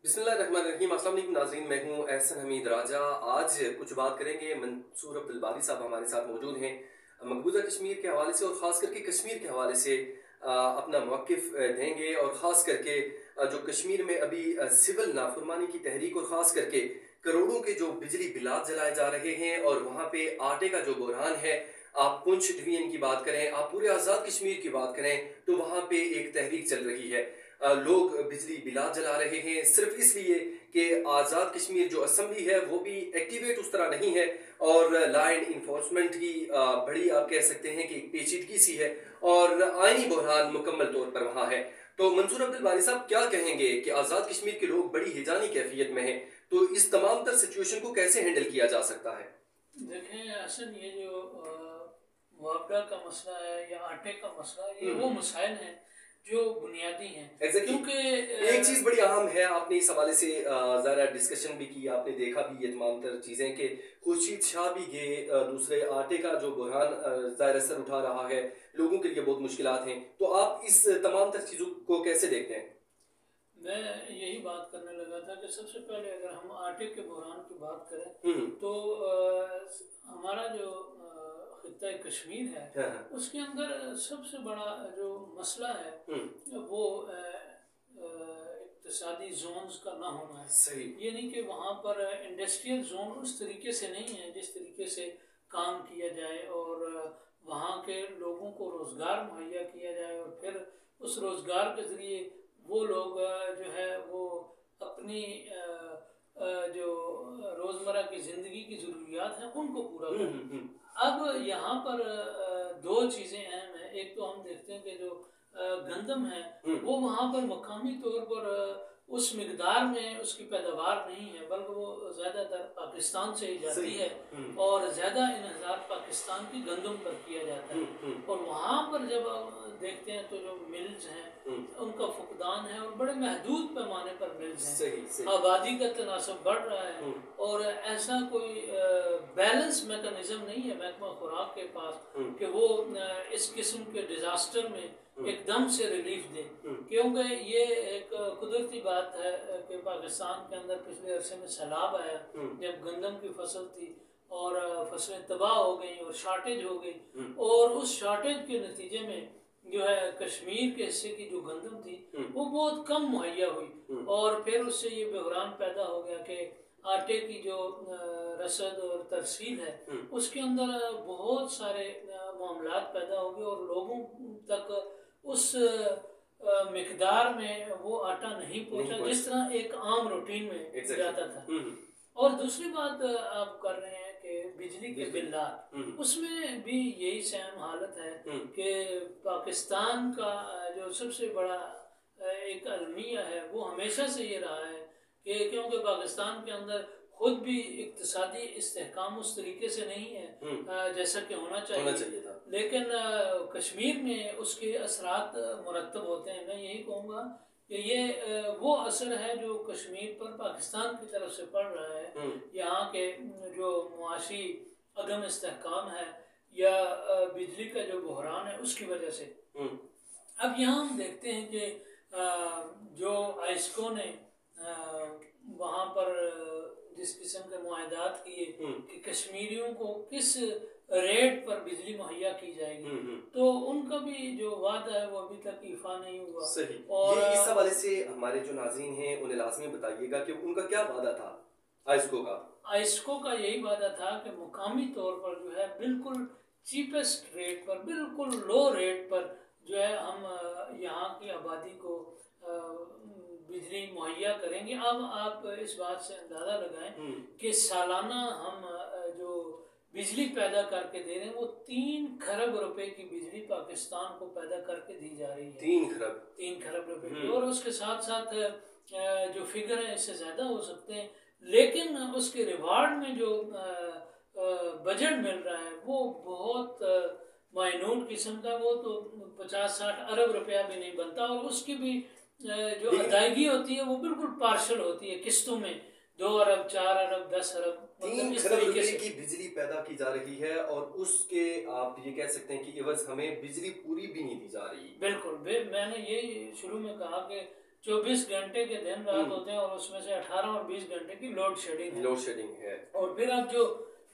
बिस्मिल्लाहिर्रहमानिर्रहीम। अस्सलाम वालेकुम नाज़रीन, मैं हूँ एहसन हमीद राजा। आज कुछ बात करेंगे। मंसूर अब्दुल बारी साहब हमारे साथ मौजूद हैं। मकबूजा कश्मीर के हवाले से और ख़ास करके कश्मीर के हवाले से अपना मौक़िफ़ देंगे और ख़ास करके जो कश्मीर में अभी सिविल नाफरमानी की तहरीक और ख़ास करके करोड़ों के जो बिजली बिलात जलाए जा रहे हैं और वहाँ पे आटे का जो बहरान है, आप पुंछ डिवीजन की बात करें, आप पूरे आज़ाद कश्मीर की बात करें तो वहाँ पे एक तहरीक चल रही है। लोग बिजली बिलात जला रहे हैं सिर्फ इसलिए कि आज़ाद कश्मीर जो असम्बली है वो भी एक्टिवेट उस तरह नहीं है और लॉ एंड इन्फोर्समेंट की बड़ी आप कह सकते हैं कि एक पेचीदगी सी है और आईनी बहरान मुकम्मल तौर पर वहाँ है। तो मंसूर अब्दुल बारी साहब क्या कहेंगे कि आज़ाद कश्मीर के लोग बड़ी हिजानी कैफियत में हैं, तो इस तमाम तर सिचुएशन को कैसे हैंडल किया जा सकता है? देखें, असल ये जो मुआवजा का मसला है या आटे का मसला है, ये वो मसाइल हैं जो बुनियादी हैं। Exactly. क्योंकि एक चीज बड़ी अहम है, आपने इस हवाले से ज़रा डिस्कशन भी की, आपने देखा भी ये तमाम तर चीज़ें कि खुर्शीद शाह भी गए, दूसरे आटे का जो बहरान ज़ाहिर असर उठा रहा है, लोगों के लिए बहुत मुश्किलात हैं। तो आप इस तमाम तर चीज़ों को कैसे देखते हैं? मैं यही बात करने लगा था कि सबसे पहले अगर हम आटे के बहरान की बात करें तो हमारा जो खित्ता कश्मीर है, हाँ। उसके अंदर सबसे बड़ा जो मसला है वो इक्तिसादी जोन्स का ना होना है। सही। ये नहीं कि वहाँ पर इंडस्ट्रियल जोन उस तरीके से नहीं है जिस तरीके से काम किया जाए और वहाँ के लोगों को रोज़गार मुहैया किया जाए और फिर उस रोज़गार के ज़रिए वो लोग जो है वो अपनी जो रोज़मर्रा की ज़िंदगी की ज़रूरियात हैं उनको पूरा करें। अब यहाँ पर दो चीज़ें अहम हैं। एक तो हम देखते हैं कि जो गंदम है वो वहाँ पर मकामी तौर पर उस मिकदार में उसकी पैदावार नहीं है, बल्कि वो ज़्यादातर पाकिस्तान से ही जाती है और ज़्यादा इन्हसार पाकिस्तान की गंदम पर किया जाता है। और वहाँ पर जब देखते हैं तो जो मिल्स हैं उनका फुकदान है और बड़े महदूद पैमाने पर मिल्स हैं। आबादी का तनासब बढ़ रहा है और ऐसा कोई बैलेंस मैकेनिज्म नहीं है महकमा खुराक के पास कि वो इस किस्म के डिजास्टर में एकदम से रिलीफ दे। क्योंकि ये एक कुदरती बात है कि पाकिस्तान के अंदर पिछले अरसे में सैलाब आया जब गंदम की फसल थी और फसलें तबाह हो गई और शार्टेज हो गई और उस शार्टेज के नतीजे में जो है कश्मीर के हिस्से की जो गंदम थी वो बहुत कम मुहैया हुई और फिर उससे ये बहरान पैदा हो गया कि आटे की जो रसद और तरसील है उसके अंदर बहुत सारे मामलात पैदा हो गए और लोगों तक उस मिकदार में वो आटा नहीं पहुंचा जिस तरह एक आम रूटीन में जाता था। और दूसरी बात आप कर रहे हैं कि बिजली के बिल्लात, उसमें भी यही सेम हालत है कि पाकिस्तान का जो सबसे बड़ा एक अलमिया है वो हमेशा से ये रहा है कि क्योंकि पाकिस्तान के अंदर खुद भी इक्तिसादी इस्तेहकाम उस तरीके से नहीं है जैसा कि होना चाहिए था। लेकिन कश्मीर में उसके असरात मुरत्तब होते हैं। मैं यही कहूँगा कि ये वो असर है जो कश्मीर पर पाकिस्तान की तरफ से पड़ रहा है। यहाँ के जो मुआशी अदम इस्तेहकाम है या बिजली का जो बहरान है उसकी वजह से। अब यहाँ हम देखते हैं कि जो आइस्को ने वहाँ पर जिस किस्म के मुआहदात किए कि कश्मीरियों को किस रेट पर बिजली मुहैया की जाएगी, तो उनका भी जो वादा है वो अभी तक ईफा नहीं हुआ। सही। और ये इस हवाले से हमारे जो नाज़रीन हैं उन्हें लाज़मी बताइएगा कि उनका क्या वादा था आइस्को का? आइस्को का यही वादा था कि मुकामी तौर पर जो है बिल्कुल चीपेस्ट रेट पर, बिल्कुल लो रेट पर जो है हम यहाँ की आबादी को बिजली मुहैया करेंगे। अब आप इस बात से अंदाज़ा लगाएं कि सालाना हम जो बिजली पैदा करके दे रहे हैं वो 3 खरब रुपए की बिजली पाकिस्तान को पैदा करके दी जा रही है। 3 खरब रुपए की। और उसके साथ साथ जो फिगर है इससे ज़्यादा हो सकते हैं, लेकिन उसके रिवार्ड में जो बजट मिल रहा है वो बहुत माइन्यूट किस्म का, वो तो 50-60 अरब रुपया भी नहीं बनता और उसकी भी जो अदायगी होती है वो बिल्कुल पार्शल होती है किस्तों में, 2 अरब 4 अरब 10 अरब 3 खरब रुपए की बिजली पैदा की जा रही है और उसके आप ये कह सकते हैं कि एवज हमें बिजली पूरी भी नहीं दी जा रही। बिल्कुल। मैंने यही शुरू में कहा कि 24 घंटे के दिन रात होते हैं और उसमें से 18 और 20 घंटे की लोड शेडिंग है। और फिर अब जो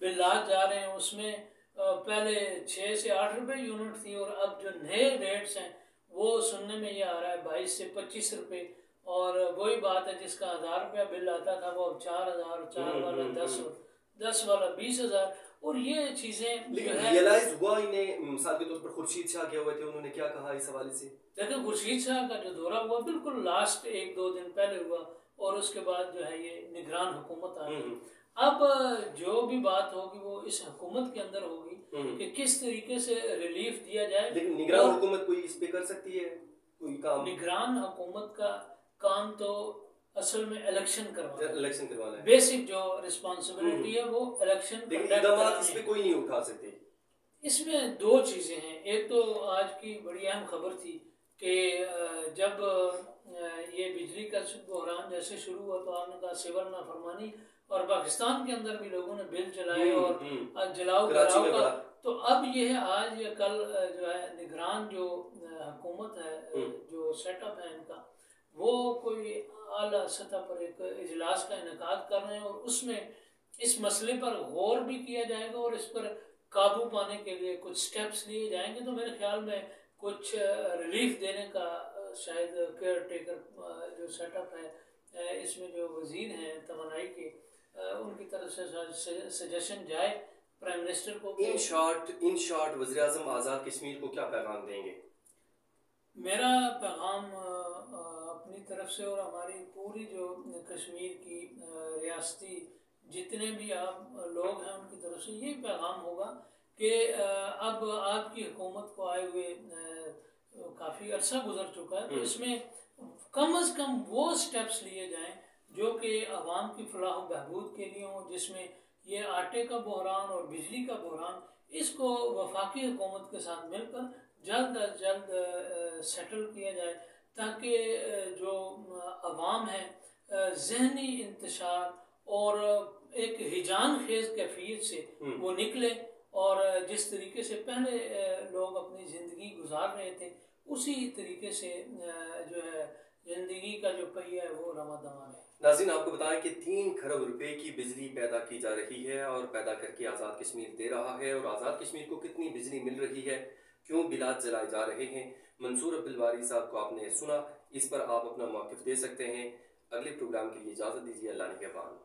बिल्लात जा रहे हैं उसमें पहले 6 से 8 रुपए यूनिट थी और अब जो नए रेट्स हैं वो सुनने में ये आ रहा है 22 से 25 रुपए। और वही बात है जिसका 1000 रुपया बिल आता था वो अब 4000, 4 वाला 10 और 10 वाला 20,000। और ये चीजें लेकिन रियलाइज हुआ इन्हें, मिसाल के तौर पर खुर्शीद शाह गए हुए थे, उन्होंने क्या कहा इस हवाले से? देखिए खुर्शीद शाह का जो दौरा हुआ बिल्कुल लास्ट 1-2 दिन पहले हुआ और उसके बाद जो है ये निगरान हुकूमत आ गई। अब जो भी बात होगी वो इस हुकूमत के अंदर होगी कि किस तरीके से रिलीफ दिया जाए। लेकिन निगरान हुकूमत कोई इस पे कर सकती है कोई काम? निगरान हुकूमत का काम तो असल में इलेक्शन करवाना है। बेसिक जो रिस्पॉन्सिबिलिटी है वो इलेक्शन। इस पे कोई नहीं उठा सकते। इसमें 2 चीजें हैं। एक तो आज की बड़ी अहम खबर थी कि जब ये बिजली का बहरान जैसे शुरू हुआ तो आपने कहा सिविल नाफरमानी और पाकिस्तान के अंदर भी लोगों ने बिल चलाए और जलाओ कराओ का। तो अब ये है आज या कल जो है निगरान जो हुकूमत है जो सेटअप है इनका वो कोई आला सतह पर एक इजलास का इनेकाद कर रहे हैं और उसमें इस मसले पर गौर भी किया जाएगा और इस पर काबू पाने के लिए कुछ स्टेप्स लिए जाएंगे। तो मेरे ख्याल में कुछ रिलीफ देने का शायद केयर टेकर जो सेटअप है इसमें जो वजीर हैं तवानाई के उनकी तरफ से सजेशन जाए प्राइम मिनिस्टर को। इन शॉर्ट वज़ीर आज़म आज़ाद कश्मीर को क्या पैगाम देंगे? मेरा पैगाम अपनी तरफ से और हमारी पूरी जो कश्मीर की रियासती जितने भी आप लोग हैं उनकी तरफ से यही पैगाम होगा कि अब आपकी हुकूमत को आए हुए काफ़ी अरसा गुजर चुका है तो इसमें कम से कम वो स्टेप्स लिए जाएं जो कि आवाम की फलाह बहबूद के लिए हों, जिसमें ये आटे का बहरान और बिजली का बहरान इसको वफाकी हुकूमत के साथ मिलकर जल्द अज जल्द सेटल किया जाए ताकि जो आवाम है जहनी इंतशार और एक हिजान खेज कैफियत से वो निकले और जिस तरीके से पहले लोग अपनी ज़िंदगी गुजार रहे थे उसी तरीके से जो है ज़िंदगी का जो पहिया है वो रवा दवा है। नाज़रीन आपको बताएं कि 3 खरब रुपए की बिजली पैदा की जा रही है और पैदा करके आज़ाद कश्मीर दे रहा है। और आज़ाद कश्मीर को कितनी बिजली मिल रही है, क्यों बिलात जलाए जा रहे हैं, मंसूर अब्दुल बारी साहब को आपने सुना, इस पर आप अपना मौक़िफ़ दे सकते हैं। अगले प्रोग्राम के लिए इजाज़त दीजिए। अल्लाह निगहबान।